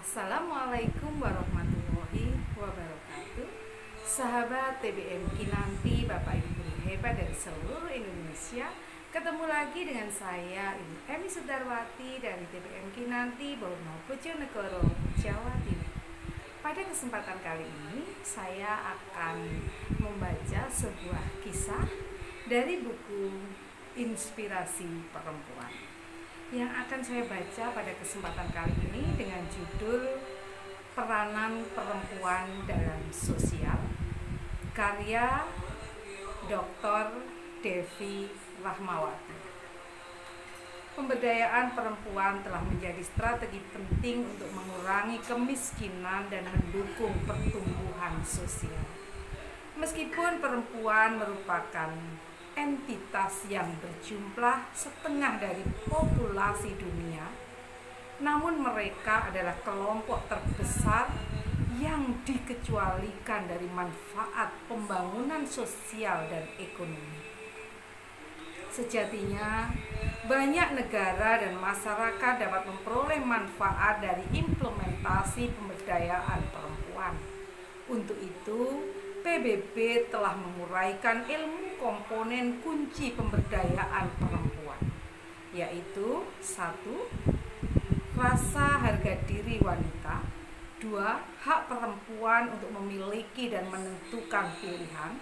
Assalamualaikum warahmatullahi wabarakatuh. Sahabat TBM Kinanti, Bapak Ibu guru hebat dari seluruh Indonesia. Ketemu lagi dengan saya, Ibu Emi Sudarwati dari TBM Kinanti, Bono Bojonegoro, Jawa Timur. Pada kesempatan kali ini, saya akan membaca sebuah kisah dari buku Inspirasi Perempuan yang akan saya baca pada kesempatan kali ini dengan judul Peranan Perempuan dalam Sosial, karya Dr. Devi Rahmawati. Pemberdayaan perempuan telah menjadi strategi penting untuk mengurangi kemiskinan dan mendukung pertumbuhan sosial. Meskipun perempuan merupakan entitas yang berjumlah setengah dari populasi dunia, namun mereka adalah kelompok terbesar yang dikecualikan dari manfaat pembangunan sosial dan ekonomi. Sejatinya, banyak negara dan masyarakat dapat memperoleh manfaat dari implementasi pemberdayaan perempuan. Untuk itu, PBB telah menguraikan ilmu komponen kunci pemberdayaan perempuan, yaitu 1. Rasa harga diri wanita. 2. Hak perempuan untuk memiliki dan menentukan pilihan.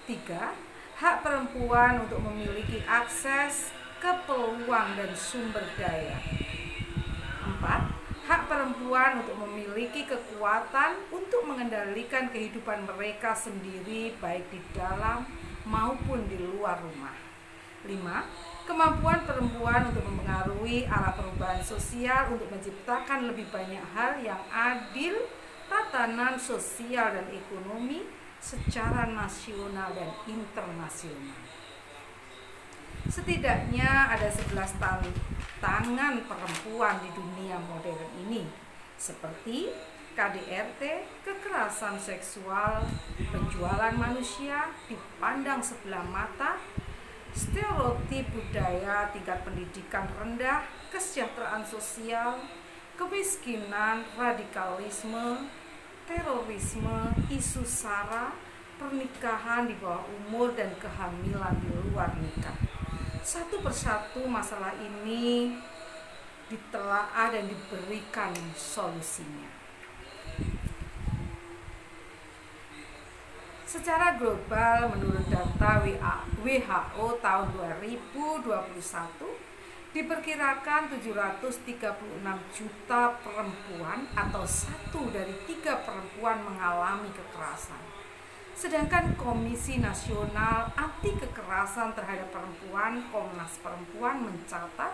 3. Hak perempuan untuk memiliki akses ke peluang dan sumber daya. 4. Hak perempuan untuk memiliki kekuatan untuk mengendalikan kehidupan mereka sendiri baik di dalam maupun di luar rumah. 5. Kemampuan perempuan untuk mempengaruhi arah perubahan sosial untuk menciptakan lebih banyak hal yang adil, tatanan sosial dan ekonomi secara nasional dan internasional. Setidaknya ada 11 tantangan perempuan di dunia modern ini, seperti KDRT, kekerasan seksual, penjualan manusia dipandang sebelah mata, stereotip budaya, tingkat pendidikan rendah, kesejahteraan sosial, kemiskinan, radikalisme, terorisme, isu SARA, pernikahan di bawah umur, dan kehamilan di luar nikah. Satu persatu masalah ini ditelaah dan diberikan solusinya. Secara global, menurut data WHO tahun 2021, diperkirakan 736 juta perempuan atau 1 dari 3 perempuan mengalami kekerasan. Sedangkan Komisi Nasional Anti Kekerasan Terhadap Perempuan (Komnas Perempuan) mencatat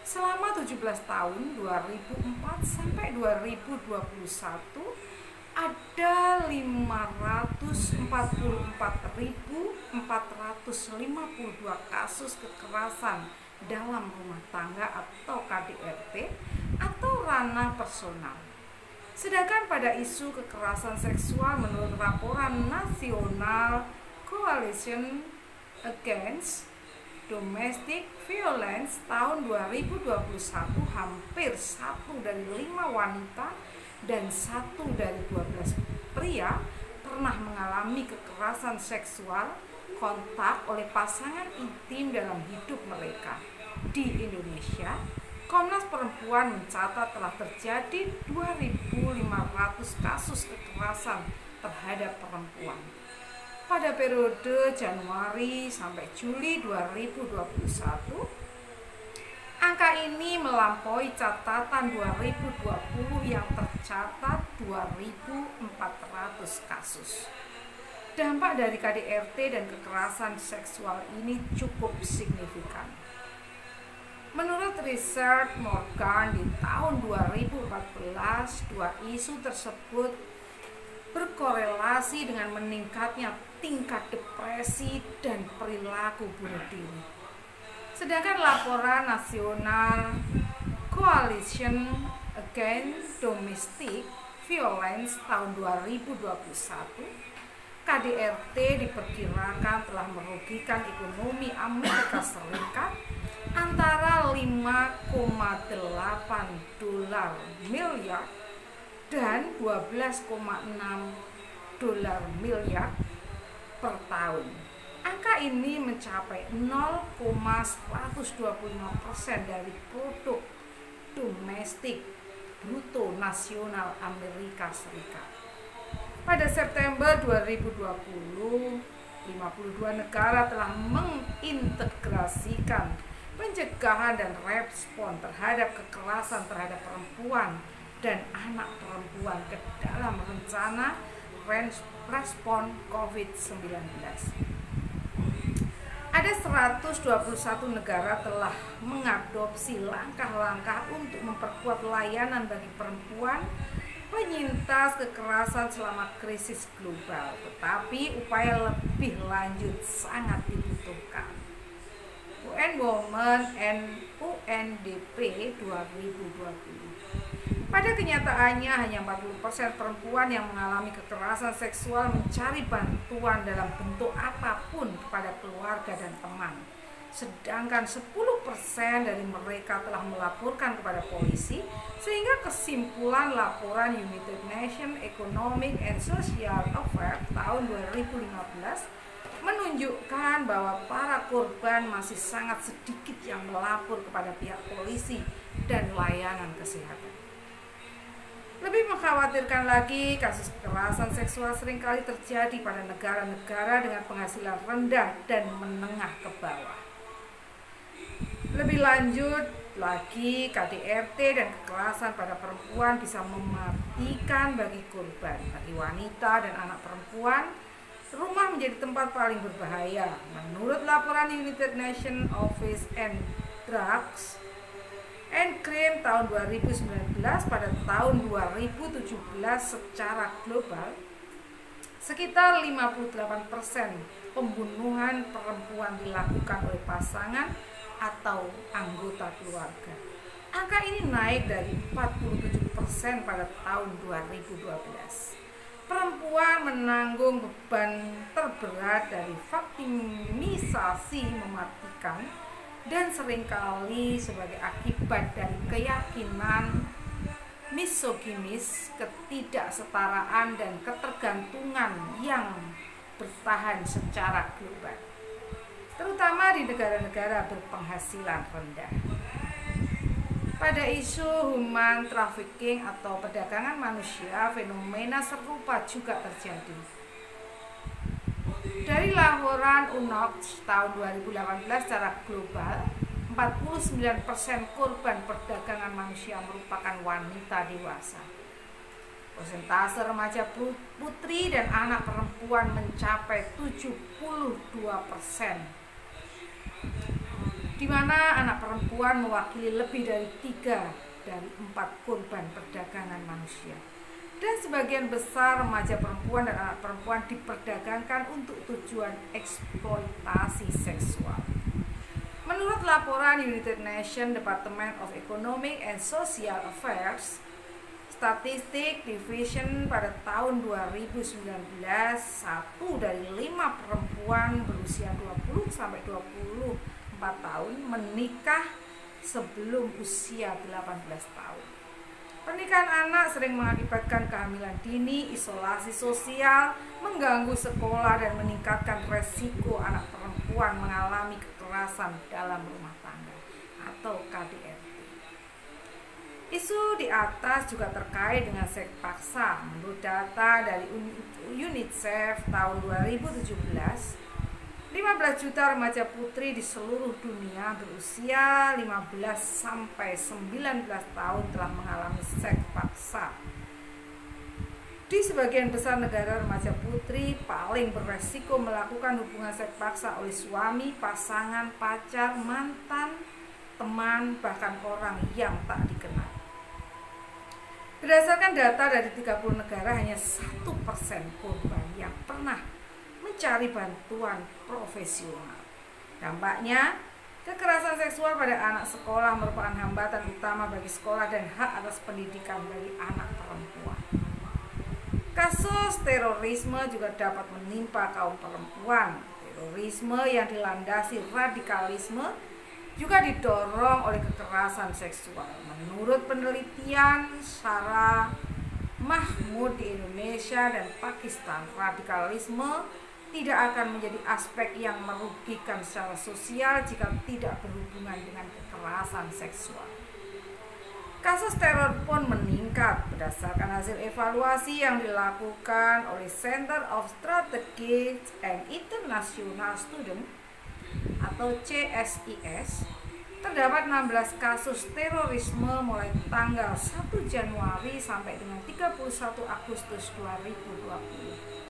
selama 17 tahun 2004 sampai 2021 ada 544.452 kasus kekerasan dalam rumah tangga atau KDRT atau ranah personal. Sedangkan pada isu kekerasan seksual, menurut laporan National Coalition Against Domestic Violence tahun 2021, hampir 1 dari 5 wanita dan 1 dari 12 pria pernah mengalami kekerasan seksual kontak oleh pasangan intim dalam hidup mereka. Di Indonesia, Komnas Perempuan mencatat telah terjadi 2.500 kasus kekerasan terhadap perempuan. Pada periode Januari sampai Juli 2021, angka ini melampaui catatan 2020 yang tercatat 2.400 kasus. Dampak dari KDRT dan kekerasan seksual ini cukup signifikan. Menurut riset Morgan di tahun 2014, 2 isu tersebut berkorelasi dengan meningkatnya tingkat depresi dan perilaku bunuh diri. Sedangkan laporan National Coalition Against Domestic Violence tahun 2021, KDRT diperkirakan telah merugikan ekonomi Amerika Serikat antara 5,8 dolar miliar dan 12,6 dolar miliar per tahun. Angka ini mencapai 0,125% dari produk domestik bruto nasional Amerika Serikat. Pada September 2020, 52 negara telah mengintegrasikan pencegahan dan respon terhadap kekerasan terhadap perempuan dan anak perempuan ke dalam rencana respon COVID-19. Ada 121 negara telah mengadopsi langkah-langkah untuk memperkuat layanan bagi perempuan penyintas kekerasan selama krisis global, tetapi upaya lebih lanjut sangat dibutuhkan. UN Women and UNDP 2020. Pada kenyataannya hanya 40% perempuan yang mengalami kekerasan seksual mencari bantuan dalam bentuk apapun kepada keluarga dan teman. Sedangkan 10% dari mereka telah melaporkan kepada polisi, sehingga kesimpulan laporan United Nations Economic and Social Affairs tahun 2015 menunjukkan bahwa para korban masih sangat sedikit yang melapor kepada pihak polisi dan layanan kesehatan. Lebih mengkhawatirkan lagi, kasus kekerasan seksual seringkali terjadi pada negara-negara dengan penghasilan rendah dan menengah ke bawah. Lebih lanjut lagi, KDRT dan kekerasan pada perempuan bisa mematikan bagi korban. Bagi wanita dan anak perempuan, rumah menjadi tempat paling berbahaya. Menurut laporan United Nations Office on Drugs and Crime tahun 2019, pada tahun 2017 secara global, sekitar 58% pembunuhan perempuan dilakukan oleh pasangan atau anggota keluarga. Angka ini naik dari 47% pada tahun 2012. Perempuan menanggung beban terberat dari victimisasi mematikan dan seringkali sebagai akibat dari keyakinan misoginis, ketidaksetaraan dan ketergantungan yang bertahan secara global, terutama di negara-negara berpenghasilan rendah. Pada isu human trafficking atau perdagangan manusia, fenomena serupa juga terjadi. Dari laporan UNOPS tahun 2018 secara global, 49% korban perdagangan manusia merupakan wanita dewasa. Persentase remaja putri dan anak perempuan mencapai 72%, di mana anak perempuan mewakili lebih dari 3 dari 4 korban perdagangan manusia. Dan sebagian besar remaja perempuan dan anak perempuan diperdagangkan untuk tujuan eksploitasi seksual. Menurut laporan United Nations Department of Economic and Social Affairs Statistic Division pada tahun 2019, 1 dari 5 perempuan berusia 20-24 tahun menikah sebelum usia 18 tahun. Pernikahan anak sering mengakibatkan kehamilan dini, isolasi sosial, mengganggu sekolah, dan meningkatkan resiko anak perempuan mengalami kekerasan dalam rumah tangga atau KDRT. Isu di atas juga terkait dengan seks paksa. Menurut data dari UNICEF tahun 2017, 15 juta remaja putri di seluruh dunia berusia 15-19 tahun telah mengalami seks paksa. Di sebagian besar negara, remaja putri paling beresiko melakukan hubungan seks paksa oleh suami, pasangan, pacar, mantan, teman, bahkan orang yang tak dikenal. Berdasarkan data dari 30 negara, hanya 1% korban yang pernah mencari bantuan profesional. Dampaknya, kekerasan seksual pada anak sekolah merupakan hambatan utama bagi sekolah dan hak atas pendidikan bagi anak perempuan. Kasus terorisme juga dapat menimpa kaum perempuan. Terorisme yang dilandasi radikalisme juga didorong oleh kekerasan seksual. Menurut penelitian Sarah Mahmud di Indonesia dan Pakistan, radikalisme tidak akan menjadi aspek yang merugikan secara sosial jika tidak berhubungan dengan kekerasan seksual. Kasus teror pun meningkat berdasarkan hasil evaluasi yang dilakukan oleh Center of Strategic and International Student atau CSIS. Terdapat 16 kasus terorisme mulai tanggal 1 Januari sampai dengan 31 Agustus 2020.